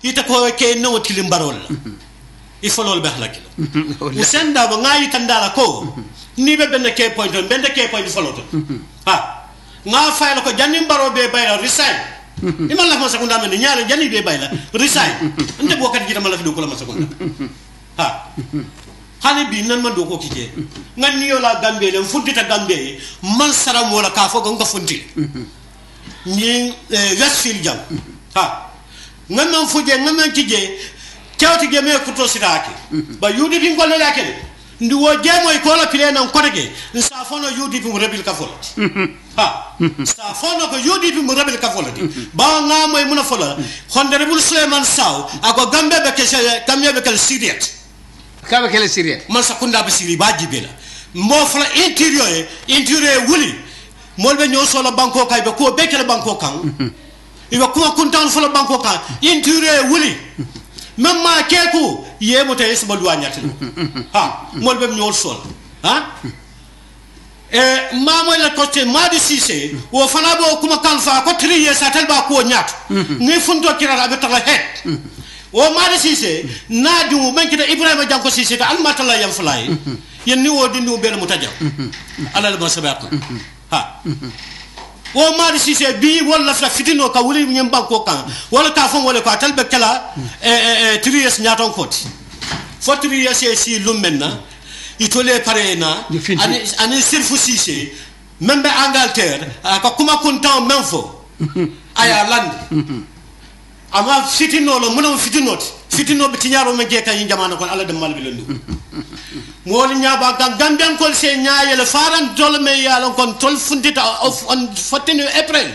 ita ko ke no tilim barol il faut lol bax la kilo usenda ba ngayi tandala ko ni be ben ke point foloto ha nga fayla ko jannim baro be bayla resign imal la ma sakunda men nyaala janni be bayla resign nte bo kat jitama la fi do ko la ma sakunda ha hani bi nan man do ko kije ngan ni yola gambe le funtita gambe man saram wala ka fo nga funti ni westfield jam ha ngam man fuje ngam man kije kewti ge me ko to sitaki ba yudi bi ngolle la kene ndi wo jemo e ko la pile nan kotege sa fono yudi bi mu rebil ka fola ha sa fono ko yudi bi mu rebil ka fola ba nga moy muna fola honorable Suleiman Saw ako gambe be ke gambe be ke siriat kabe ke siriat man sakunda be siri ba jibela mo fola interior wuli molbe nyo solo banko kay be ko be ke banko kan iwa kuma kuntan fola banko kan interior wuli même ma keku yemo tay sama luwa nyati ha mol bem ñol sol ha ma moy la côté madi cissé wo fana bo kuma kan fa ko trier sa tel ba ko ñat ngi funto kirala be tala het wo madi cissé nadi mo man kita ibrahima janko cissé ta almatalla yam fulay yen ni wo dindi ben mu tajam alal ma sabaq ha wo mari sise bi wala fa fitino ka wuli nyem banko kan wala ka fon wala ka talbe kala trias nyaton koti fo trias si lumenna itole parena ani sirfu sise membe Angleterre ka kuma kuntan menfo aya land ama fitino lo muno fitino be tinyaro me je kan jamana kon ala de malbi lendu moli nyaba gam gambian kol se nyaaye le faran dol me yalon kon tol fundita of on fotino april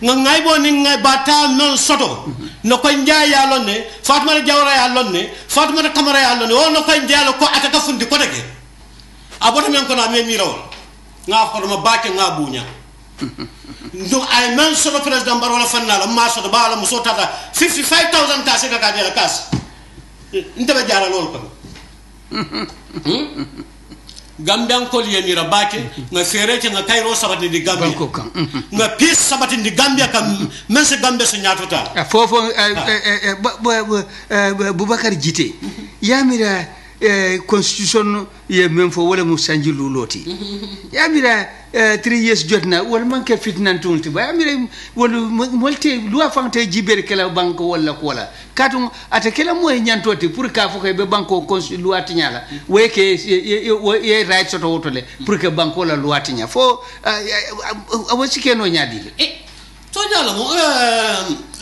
ngay bo ni ngay bata non soto no ko njaay yalon ne fatma jawra yalon ne fatma kamara yalon ne wono ko njaalo ko ataka fundi ko dege aboto men ko na me mirawol nga xorma baake nga buña ndo ay men soto president barola fanala ma soto bala mo sotata 55000 ta se ka dela kas ndebe jara lol ko gambian ko yemi rabake nga ferete nga kayro sabati di gambia nga pis sabati di gambia kam men se gambia so nyatota fofo Boubacar Jité yamira constitution ye men fo wala mu sanji luloti yamira 3 years jotna wala man ke fitnan tunti ba yamira wala molte loi fante jibere kala banko wala ko wala katum ata kala moy nyantoti pour ka fo be banko loi tinyala we ke ye right soto wotole pour que banko la loi tinya fo awasi ke no nyadi to jala mo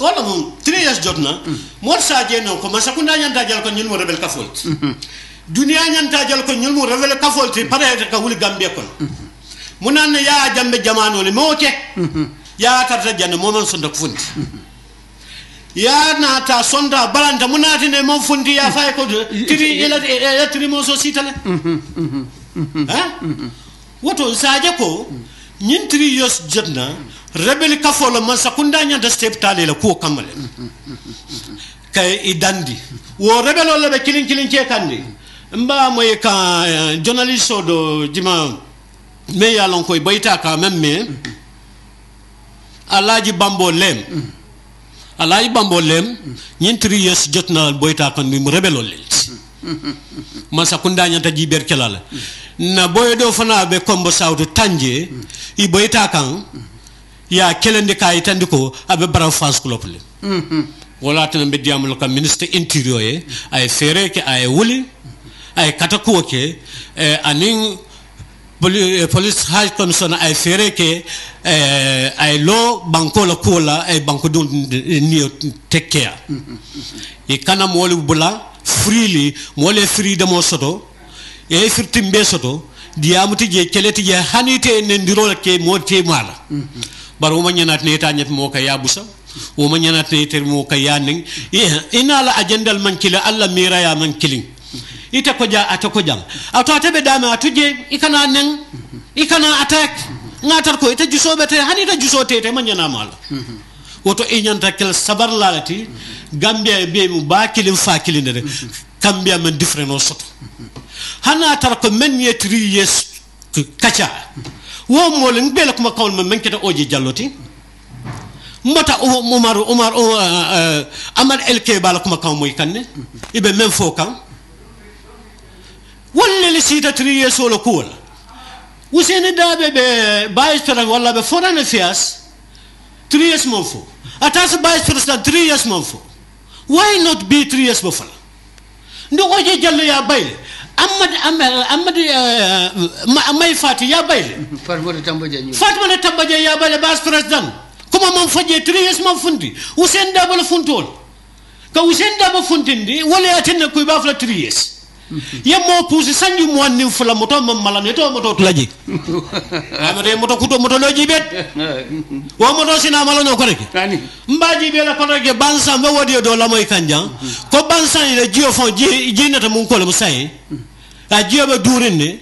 wala mo 3 years jotna mo sa je no ko masakunda nyanta jal ko nyun mo rebel kafolt dunia nyanta jal ko nyun mo rebel kafolt pare ka wuli gambia kon munan ya jambe jamano le moke ya tarta janne mo non sonda fundi ya na ta sonda balanta munati ne mo fundi ya fay ko tiri ela tiri mo so sitale ha woto saje ko nyin 3 years jotna rebel kafolo man sakunda nya da step tale la ko kamale kay idandi wo rebel wala be kilin ke kandi mba moy ka journalist do jima me ya lon koy bayta ka memme alaji bambo lem nyin 3 years jotna boyta kan mi rebel lel man sakunda nya ta jiber kelala na boy do fana be kombo sawdo tanje i boyta kan ya kelende kay tandiko abe bara France klople wala tan be diamul ka ministre intérieur e ay fere ke ay wuli ay katako ke anin police high commission ay fere ke ay lo banko la kola ay banko don ni tekkea e kana moli bula freely mole freedom soto e firtimbe soto diamuti je keleti je hanite ne ndiro ke mote mala baro ma ñanat ne ta ñet mo ka yabusa o ma ñanat ne ter mo ka yaning ina la ajandal man kila alla mira ya man kilin ita ko ja atako jam ato be dama atuje ikana nen ikana attack ngatar ko ita jusobe te hanita jusote te man ñana mala woto e ñanta kel sabar lalati gambia be mu ba kilin fa kilin de gambia man different o soto hana tar ko men ye 3 years kacha wo mo len bel ko ma kawol men keta oje jalloti mbota Umar Amad LK bala kuma kan moy kanne ibe même fo kan wolle le sita 3 years wala ko wala Useni dabe be vice president wala be foreign affairs 3 years mon fo atas vice president 3 years mon fo why not be 3 years before ndo ko je jallo ya bayle Ahmad may fati ya bayle Fatma Tambaje ya bayle vice president kuma mon faje 3 years mon fundi Usen dabe la funtol ka Usen dabe funtindi wala atenne ko ba fla 3 years yemo pousi sanju mo wanni fula moto mom malane to moto tulaji amade moto kuto moto loji bet wo moto sina malano ko rek mbaji be la ko rek bansa be wodi do la moy kanjan ko bansa ile jio fon ji nata mun ko le musay a jio be durine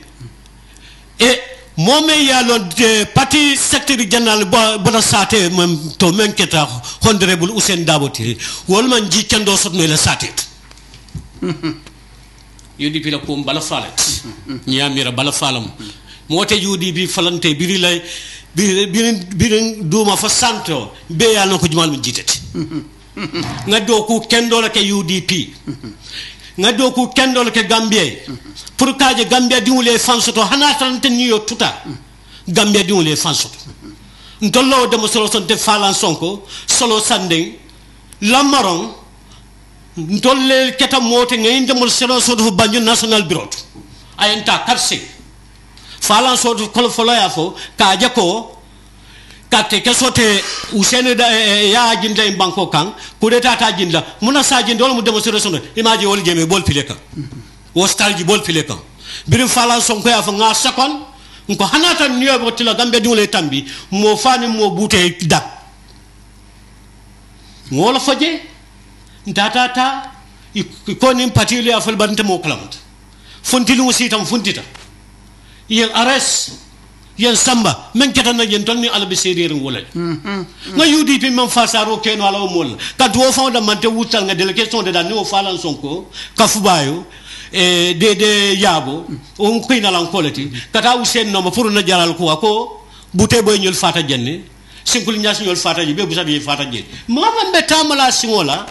e momme ya lo de parti secteur general bona sate mem to men keta honorable Ousainou Daboti wol man ji kendo sotno le sate UDP la ko bala falet nyamira bala falam mote UDP falante biri lay biri duma fa santo be yalla ko jumal mi jitati ngado ko kendo la ke UDP ngado ko kendo la ke Gambie pour kaaje Gambia diwle fansoto hanatan ten niyo tuta Gambia diwle fansoto ndollo de mo solo sonte falan sonko solo sande lamaron ntolle keta mote ngay ndemul selo sodo banjul national bureau ayenta karse falan sodo kolo folo ya fo ka jako kate ke sote Ousainou ya jinda en banko kan ko deta ta jinda muna sa jinda wala mu demo selo sodo imaji wol jeme bol pile kan wostalji bol pile kan birim falan sonko ya fo nga sakon ko hanata niyo bo tila Gambia dule tambi mo fani mo bute dak ngola faje ntatata ikoni patili afal bante mo klamt fontilu musitam fontita yen ares yen samba men ketana yen tonni albe serir wolal nga UDP men fasaro keno ala mol ka do fonda mante wutal nga délégation de dan no falan sonko kafubayo de yabo on koina lan kolati kata Ousainou no pour na jaral ko ko bute boy ñul fata jenne sinkul ñas ñul fata ji be bu sabi fata je mama be tamala singola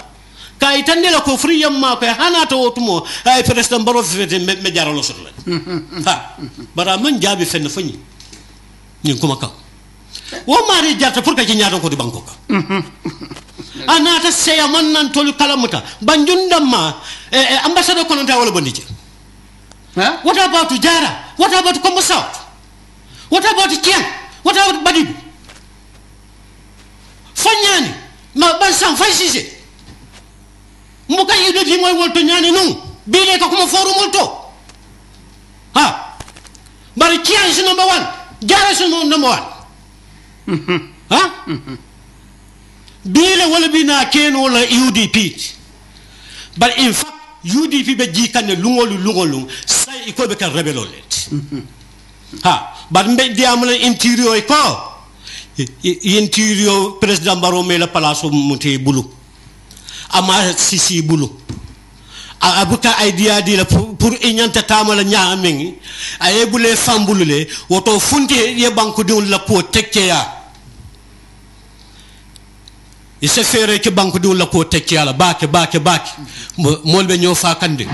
kay tandela ko free yamma ko hanata wotumo ay president baro fete me jaralo sotla ha bara man jabi fenn fani ñin kuma ka wo mari jarta pour ka ci ñaato ko di banko ka anata seya man nan tolu kalamuta banjundamma ambassadeur kononta wala bondije ha what about Jara what about Kombo South what about Kien what about Badibu fanyani ma bansan faysise muka yido di moy wolto nyani non bile ko kuma foru molto ha bari Kien is number 1 Jara is number 1 ha bile wala bina ken wala UDP but in fact UDP be jikane lungolu say iko be kan rebelo let ha but mbe diamala interior ko interior president Barrow me la palaso muté bulu ama sisi bulu abuka idea di la pour inyanta tamala nyaamengi ayebule fambulule woto funte ye banko diwul la ko tekkeya ise fere ke banko diwul la ko tekkeya baake molbe ñoo fa kande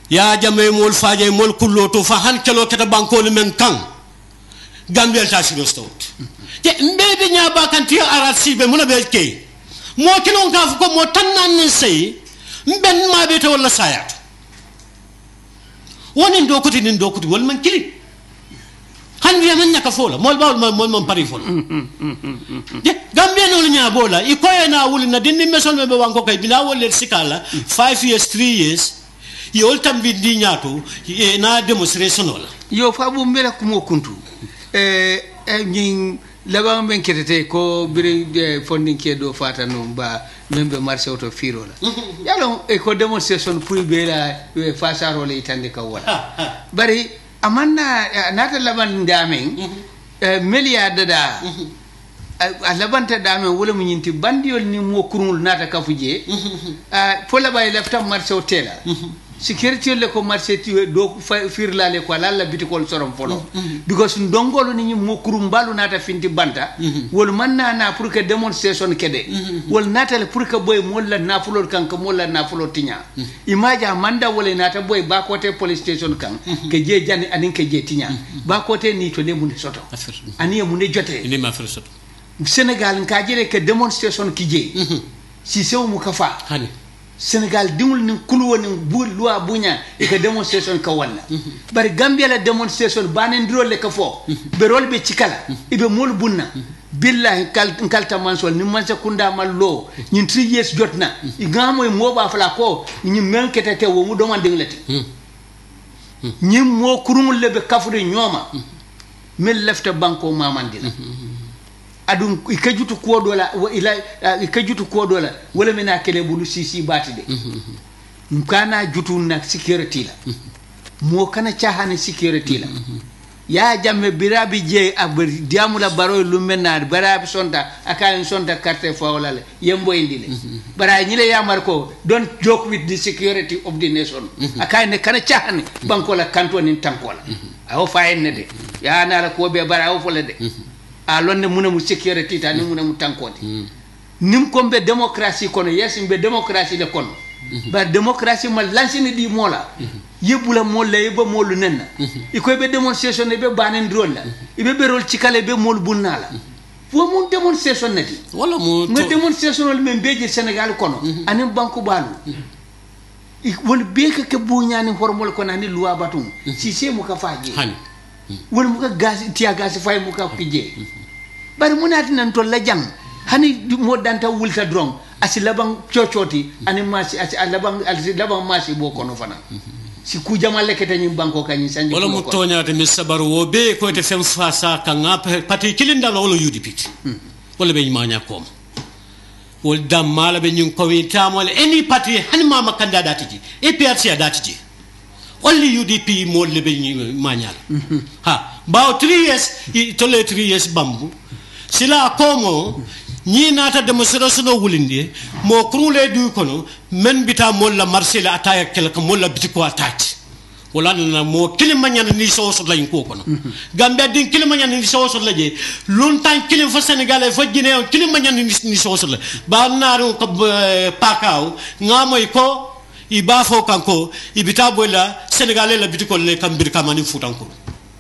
ya jame mol faaje mol kullo to fa han kelo keta banko le men kan Gambia ta sino stout te mbebe nya ba kan ti arasi be mona be ke mo kilo ka ko mo tannan ni sey mben ma be to wala sayat wonin do kuti nin do kuti wal man kili han wiya man nyaka fola mol bawol mol man pari fola de Gambia no nya bola I ko na wuli na dinni mesol be wanko kay bila wol sikala 5 years 3 years yol tam bi di nyato na demonstration wala yo fa bu mela ko mo kuntu ñing laba ben ketete ko biri fonding ke do fata no ba membe marché auto firo la yalo e ko demonstration pour be la fasaro le itande ka wala bari amanna nata laban ndamen milliard da alabanta dame wala mu nyinti bandiol ni mo kurul nata kafuje fo la bay lefta marché hotel security le ko marché ti do firla le ko la bitikol sorom folo because ndongolo ni mo kurumbalu nata finti banta wol man na pour que demonstration kede wol nata le pour que boy molla na fulor kan ko molla na fulor tinya imaja manda wol nata boy ba côté police station kan ke je jani anin ke je tinya ba côté ni to le mun soto ani mun joté ni ma fere soto Sénégal ka jere ke demonstration ki je si sew mu kafa hani Sénégal dimul ni kulu woni bu loi buña e ka demonstration ka walla bari Gambia la demonstration banen drol le ka fo be rol be cikala ibe mol bunna billahi kalta mansol ni mansa kunda mallo ñin 3 years jotna i ngamo e moba fala ko ñi menkete te wo mu do man dinglete ñi mo kurumul le be kafude ñoma mel lefte banko mamandila adum ikajutu ko dola ila ikajutu ko dola wala mena kele bulu sisi batide mkana jutu na security la mo kana chahane security la ya jamme birabi je abri diamula baro lumena barabi sonta akay sonta carte fawla le yembo indile bara nyile yamar ko don't joke with the security of the nation akay ne kana chahane bankola kantoni tankola aw fayenne de ya na la ko be bara aw fole de a lonne munamu security ta ni munamu tankoti nim ko be démocratie kono yes be démocratie le kono ba démocratie ma lancini di mola yebula molla yeba molu nenna iko be démonstration be banen drone la ibe be rol ci kale be mol bunnala fo mon démonstration nati wala mo me démonstration le men beje Sénégal kono anem banku balu won be ke buñani hormol ko nani loi batum si c'est mu ka faaji hani wala mu ka gas tiya gas fay mu ka pije bari munati nan to la jang hani mo danta wulta dron asi labang ciocioti ani masi asi labang masi bo kono fana si ku jamal lekete nyim banko kanyi sanji wala mu toñata mi sabaru wo be ko te fem fasa kanga pati kilinda la wala UDP wala be nyima kom wol dam mala be nyum ko wi tamol any party hani mama candidate ji e PRC dati ji only UDP mo le be manyal ha ba 3 years to le 3 years bambu sila komo ni nata demonstration wulindi mo krule du kono men bita mo la marché la ataya kelka mo la bitiko atati wala na mo kilima nyana ni so la ko kono Gambia din kilima nyana ni so la je longtemps kilim fa Sénégalais fa Guinée kilima nyana ni so la ba naru ko pakaw ngamoy ko iba fo kanko ibita bola Sénégalais la bitiko le kambir kamani futanko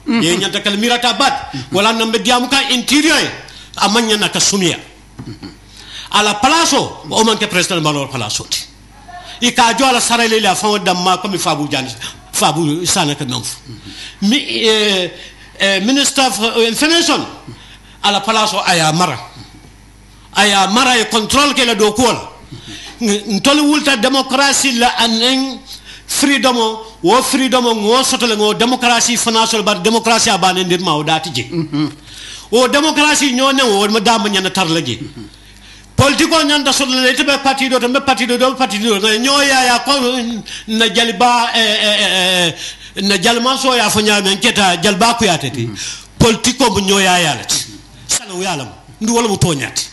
ye nyanta kal mirata bat wala nambe diamu ka intérieur amanya na kasumia ala palaso o manke president balor palaso i ka jo ala sarele la fon damma comme fabu jan fabu sana ka nanf minister of information ala palaso aya mara e control ke la do ko ntol wulta démocratie la anen freedom wo freedom ngo sotole ngo démocratie financial bar démocratie abane ndir ma o dati je o démocratie ñone o ma dam ñana tarlaji politico ñanda sotole te be parti do ñoya ko na jalba na jalma so ya fa ñame keta jalba ko yatati politico bu ñoya yalati sala yalam ndu wala mu toñati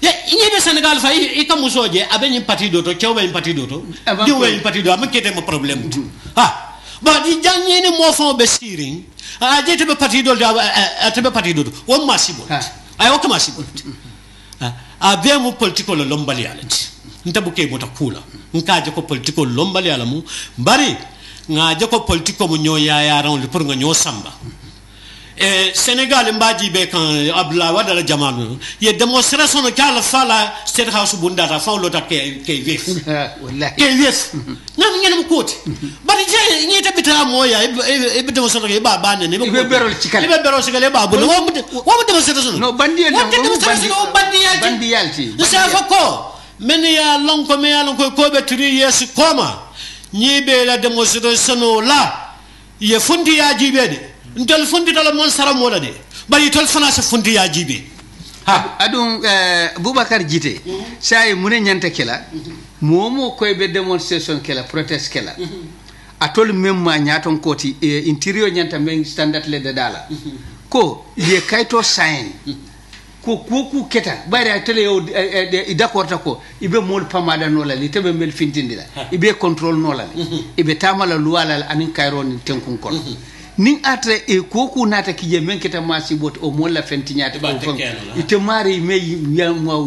ye ñebe Sénégal fa i kam soje abe ñim parti do to cewbe ñim parti do to diwe ñim parti do am kete mo problème ha ba di jangene mo fon be siring a jete be parti do a tebe parti do o masibo ay o masibo a be mo politico lo lombali alati ntabu ke mota kula nka je ko politico lombali alamu bari nga je ko politico mo nyoya ya ran le pour nga nyo samba Sénégal mbaji be kan abla wada la jamanu ye démonstration no kala fala state house bundata fa lota ke vef wallahi ke vef nam ngene mo koti bari je ni tabita moya e be démonstration ke ba ne ne be berol ci kala be berol ci kala ba bu wo démonstration no bandi bandi yalti sa fa ko men ya lon ko me ya lon ko be 3 years koma ni be la démonstration la ye fundi ya jibede ndel fundi dala mon sara mola de bari tol fana sa fundi ya jibe ha adun Boubacar Jité say mune nyanta kala momo koy be demonstration kala protest kala atol memma nyaton koti interior nyanta men standard le de dala ko ye kayto sign ko keta bayra tele yo d'accord ta ko ibe mol pamada no la li tebe mel fintindi la ibe control no la ibe tamala luwala anin kayro ni tenkun kon nin atre e ko nata kije men keta masibot o mol la fentinyata ko fon ite mari me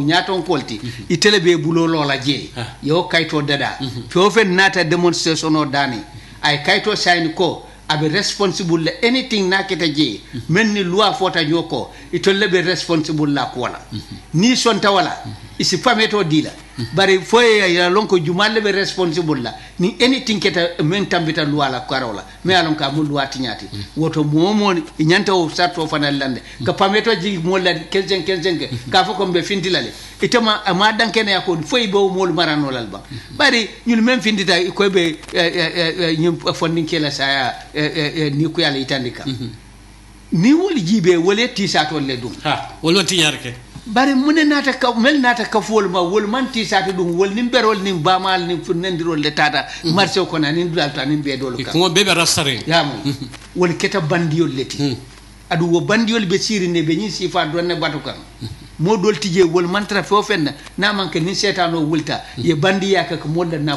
nyaton kolti itele be bulo lola je yo kayto dada fo fen nata demonstration o dani ay kayto sayni ko abe responsible le anything na keta je men ni loi fota nyoko itolle be responsible la ko wala ni sonta wala isi pameto dila bari foye ya lonko jumalle be responsible la ni anything keta men tambita loi la karola me alon ka mu loi tinyati woto momo nyanta o sarto fanal lande ka pameto ji mo la 15 ka fo ko be findilale itama ma dankene ya ko foye bo mol marano lalba bari ñun men findita ko be ñum fondin kela saya ni ko yalla itandika ni woli jibe wole tisato le dum wolo tinyarke bari mune nata ka mel nata ka fol ma wol man tisato dum wol nim berol nim bamal nim funendirol le tata marché ko na nim dalta nim be dolo ka ko bebe rastare yamu wol keta bandiyol leti adu wo bandiyol be siri ne be ñi sifa donne batukan mo dol tije wol man tra fo fenna na man ke ni setano wulta ye bandiya ka ko modda na